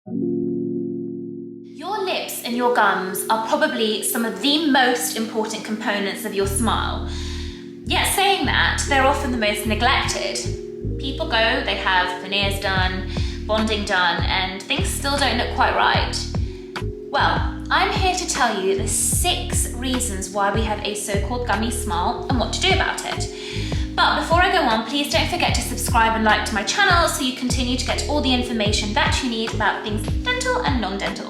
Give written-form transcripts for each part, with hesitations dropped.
Your lips and your gums are probably some of the most important components of your smile. Yet saying that, they're often the most neglected. People go, they have veneers done, bonding done, and things still don't look quite right. Well, I'm here to tell you the 6 reasons why we have a so-called gummy smile and what to do about it. But before I go on, please don't forget to subscribe and like to my channel so you continue to get all the information that you need about things dental and non-dental.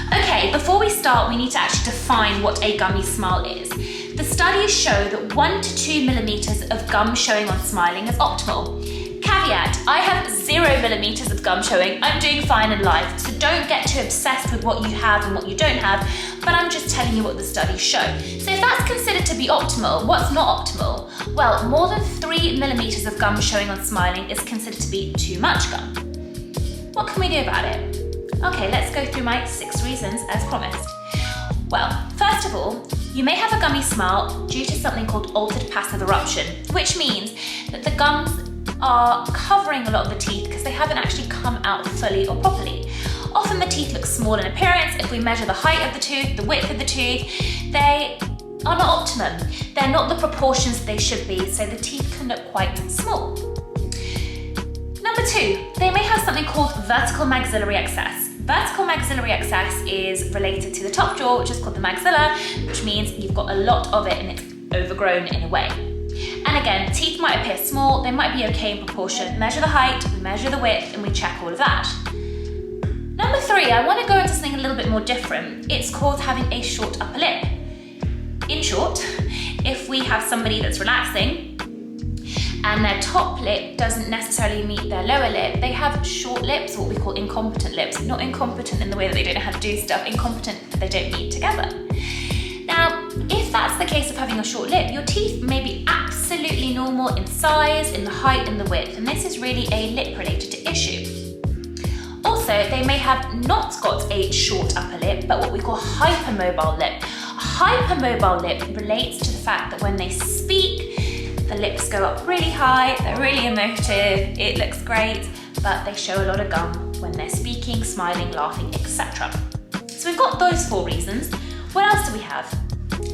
Okay, before we start, we need to actually define what a gummy smile is. The studies show that 1 to 2 millimeters of gum showing on smiling is optimal. Caveat, I have 0 millimeters of gum showing. I'm doing fine in life, so don't get too obsessed with what you have and what you don't have, but I'm just telling you what the studies show. So if that's considered to be optimal, what's not optimal? Well, more than 3 millimeters of gum showing on smiling is considered to be too much gum. What can we do about it? Okay, let's go through my 6 reasons as promised. Well, first of all, you may have a gummy smile due to something called altered passive eruption, which means that the gums are covering a lot of the teeth because they haven't actually come out fully or properly. Often the teeth look small in appearance. If we measure the height of the tooth, the width of the tooth, they are not optimum. They're not the proportions they should be, so the teeth can look quite small. Number 2, they may have something called vertical maxillary excess. Vertical maxillary excess is related to the top jaw, which is called the maxilla, which means you've got a lot of it and it's overgrown in a way. And again, teeth might appear small, they might be okay in proportion. Measure the height, we measure the width, and we check all of that. Number 3, I want to go into something a little bit more different. It's called having a short upper lip. In short, if we have somebody that's relaxing and their top lip doesn't necessarily meet their lower lip, they have short lips, what we call incompetent lips. Not incompetent in the way that they don't know how to do stuff, incompetent that they don't meet together. Now, if that's the case of having a short lip, your teeth may be absolutely normal in size, in the height, and the width, and this is really a lip-related issue. Also, they may have not got a short upper lip, but what we call hypermobile lip. A hypermobile lip relates to the fact that when they speak, the lips go up really high, they're really emotive, it looks great, but they show a lot of gum when they're speaking, smiling, laughing, etc. So we've got those 4 reasons. What else do we have?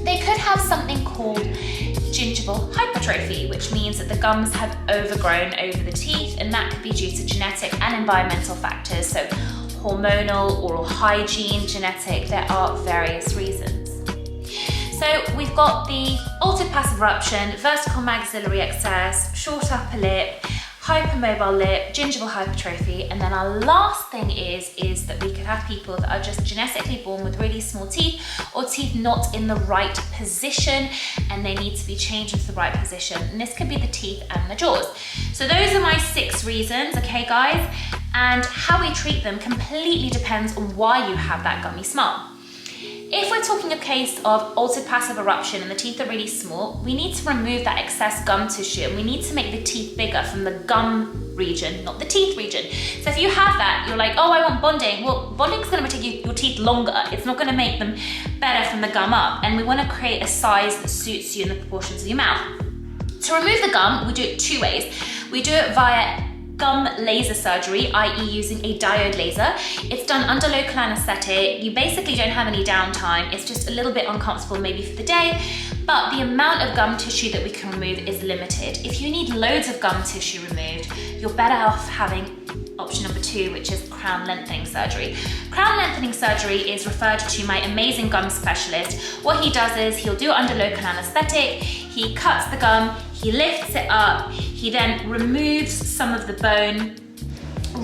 They could have something called gingival hypertrophy, which means that the gums have overgrown over the teeth, and that could be due to genetic and environmental factors, so hormonal, oral hygiene, genetic, there are various reasons. So we've got the altered passive eruption, vertical maxillary excess, short upper lip, hypermobile lip, gingival hypertrophy, and then our last thing is that we could have people that are just genetically born with really small teeth or teeth not in the right position and they need to be changed into the right position, and this could be the teeth and the jaws. So those are my 6 reasons, okay guys, and how we treat them completely depends on why you have that gummy smile. If we're talking a case of altered passive eruption and the teeth are really small, we need to remove that excess gum tissue and we need to make the teeth bigger from the gum region, not the teeth region. So if you have that, you're like, oh, I want bonding. Well, bonding is going to make your teeth longer. It's not going to make them better from the gum up. And we want to create a size that suits you in the proportions of your mouth. To remove the gum, we do it 2 ways. We do it via gum laser surgery, i.e. using a diode laser. It's done under local anesthetic. You basically don't have any downtime. It's just a little bit uncomfortable maybe for the day, but the amount of gum tissue that we can remove is limited. If you need loads of gum tissue removed, you're better off having option number 2, which is crown lengthening surgery. Crown lengthening surgery is referred to my amazing gum specialist. What he does is he'll do it under local anesthetic, he cuts the gum, he lifts it up, he then removes some of the bone,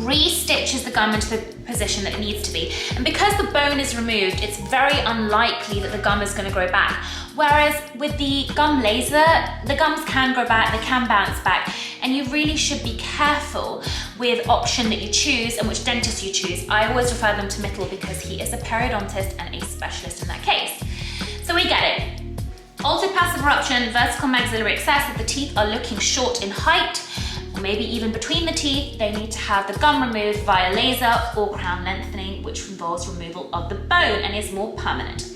re-stitches the gum into the position that it needs to be. And because the bone is removed, it's very unlikely that the gum is going to grow back. Whereas with the gum laser, the gums can grow back, they can bounce back, and you really should be careful with option that you choose and which dentist you choose. I always refer them to Mittel because he is a periodontist and a specialist in that case. So we get it. Altered passive eruption, vertical maxillary excess, if the teeth are looking short in height, or maybe even between the teeth, they need to have the gum removed via laser or crown lengthening, which involves removal of the bone and is more permanent.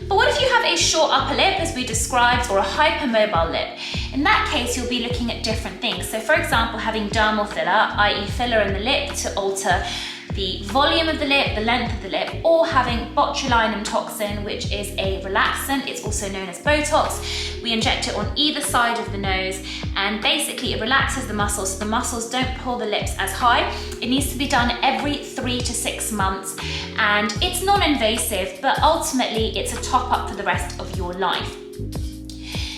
But what if you have a short upper lip, as we described, or a hypermobile lip? In that case, you'll be looking at different things. So for example, having dermal filler, i.e. filler in the lip to alter the volume of the lip, the length of the lip, or having botulinum toxin, which is a relaxant. It's also known as Botox. We inject it on either side of the nose, and basically it relaxes the muscles so the muscles don't pull the lips as high. It needs to be done every 3 to 6 months, and it's non-invasive, but ultimately it's a top up for the rest of your life.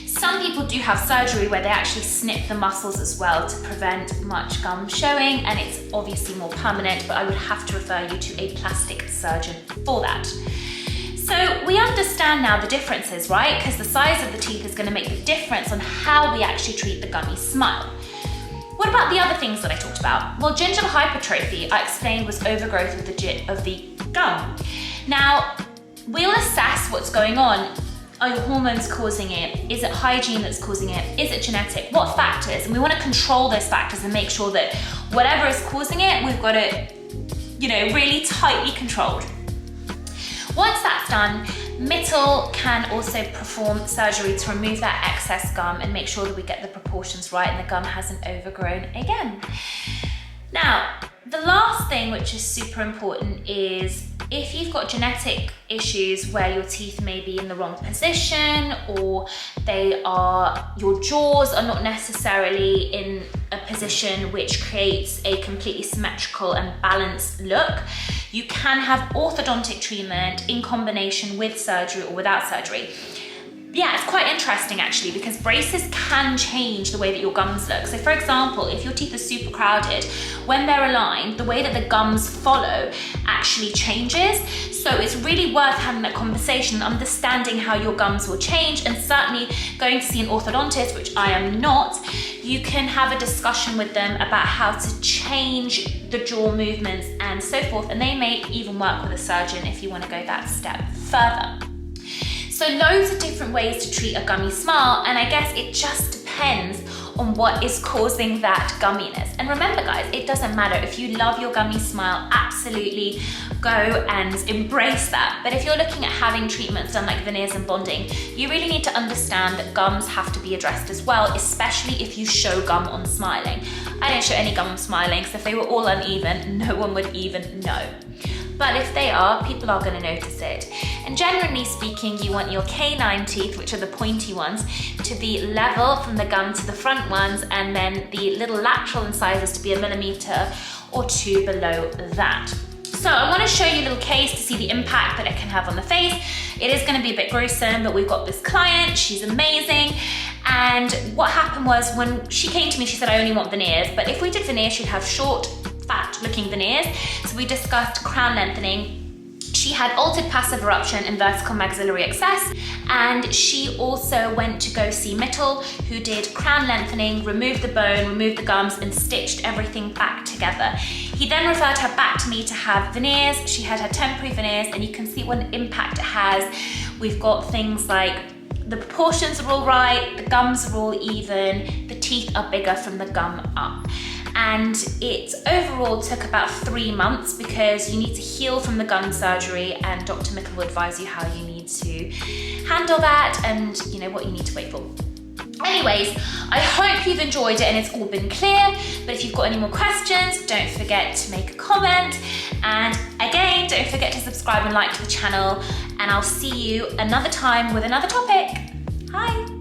Some people do have surgery where they actually snip the muscles as well to prevent much gum showing, and it's obviously more permanent, but I would have to refer you to a plastic surgeon for that. So we understand now the differences, right? Because the size of the teeth is going to make the difference on how we actually treat the gummy smile. What about the other things that I talked about? Well, gingival hypertrophy, I explained, was overgrowth of the gum. Now, we'll assess what's going on. Are your hormones causing it? Is it hygiene that's causing it? Is it genetic? What factors? And we want to control those factors and make sure that whatever is causing it, we've got it, really tightly controlled. Once that's done, Mittel can also perform surgery to remove that excess gum and make sure that we get the proportions right and the gum hasn't overgrown again. Now, the last thing which is super important is if you've got genetic issues where your teeth may be in the wrong position, or your jaws are not necessarily in a position which creates a completely symmetrical and balanced look, you can have orthodontic treatment in combination with surgery or without surgery. Yeah, it's quite interesting actually, because braces can change the way that your gums look. So for example, if your teeth are super crowded, when they're aligned, the way that the gums follow actually changes. So it's really worth having that conversation, understanding how your gums will change, and certainly going to see an orthodontist, which I am not, you can have a discussion with them about how to change the jaw movements and so forth. And they may even work with a surgeon if you want to go that step further. So loads of different ways to treat a gummy smile, and I guess it just depends on what is causing that gumminess. And remember guys, it doesn't matter. If you love your gummy smile, absolutely go and embrace that. But if you're looking at having treatments done like veneers and bonding, you really need to understand that gums have to be addressed as well, especially if you show gum on smiling. I don't show any gum on smiling, so if they were all uneven, no one would even know. But if they are, people are going to notice it. And generally speaking, you want your canine teeth, which are the pointy ones, to be level from the gum to the front ones, and then the little lateral incisors to be 1 millimeter or 2 below that. So I want to show you a little case to see the impact that it can have on the face. It is going to be a bit gruesome, but we've got this client, she's amazing. And what happened was, when she came to me, she said, I only want veneers, but if we did veneers, she'd have short, fat looking veneers. So we discussed crown lengthening. She had altered passive eruption and vertical maxillary excess, and she also went to go see Mittel, who did crown lengthening, removed the bone, removed the gums, and stitched everything back together. He then referred her back to me to have veneers. She had her temporary veneers, and you can see what an impact it has. We've got things like the proportions are all right, the gums are all even, the teeth are bigger from the gum up. And it overall took about 3 months, because you need to heal from the gum surgery, and Dr. Mittel will advise you how you need to handle that and what you need to wait for. Anyways, I hope you've enjoyed it and it's all been clear, but if you've got any more questions, don't forget to make a comment. And again, don't forget to subscribe and like to the channel, and I'll see you another time with another topic. Bye.